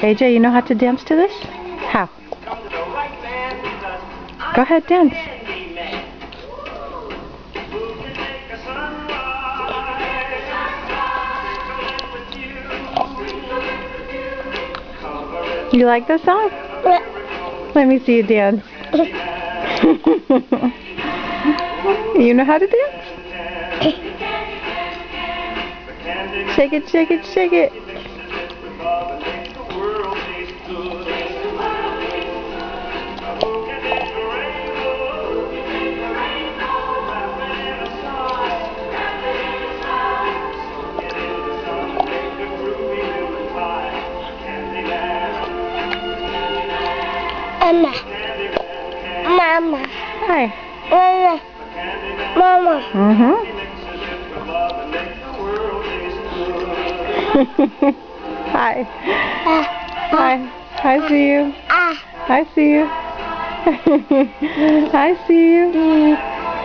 AJ, you know how to dance to this? How? Go ahead, dance. You like this song? Let me see you dance. You know how to dance? Shake it, shake it, shake it. Mama. Mama. Hi. Mama. Mama. Hi. Hi. I see you. I see you. I see you.